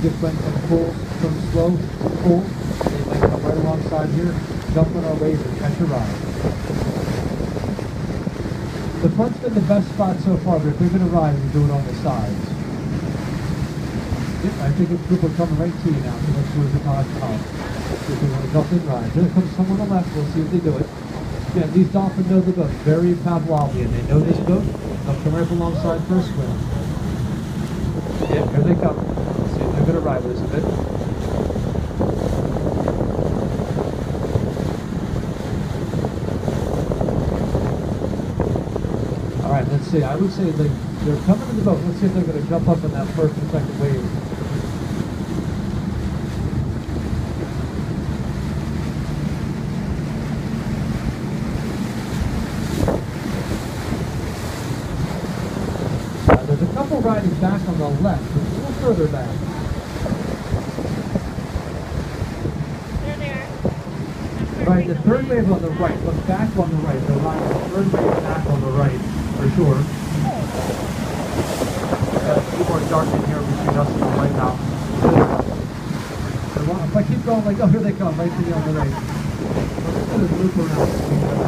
just went from slow to full. They might come right alongside here, jump on our wave and catch a ride. The front's been the best spot so far, but if they're going to ride, we do it on the sides. Yep, I think a group will come right to you now, so let's see the pod come. If they want to jump in, ride. Here comes someone on the left, we'll see if they do it. Yeah, these dolphins know the boat, very Pavlovian, and they know this boat. They'll come right up alongside first swim. Yeah, here they come. Let's see if they're going to ride with us a bit. Alright, let's see. I would say they're coming to the boat. Let's see if they're going to jump up in that first and second wave. There's a couple riding back on the left, a little further back. There they are. Right, the third wave on the right. Look back on the right. They're riding the third wave back on the right, for sure. Got a few more dark in here between us and the light now. If I keep going like, oh, here they come, right to me on the right. Let's do a loop around.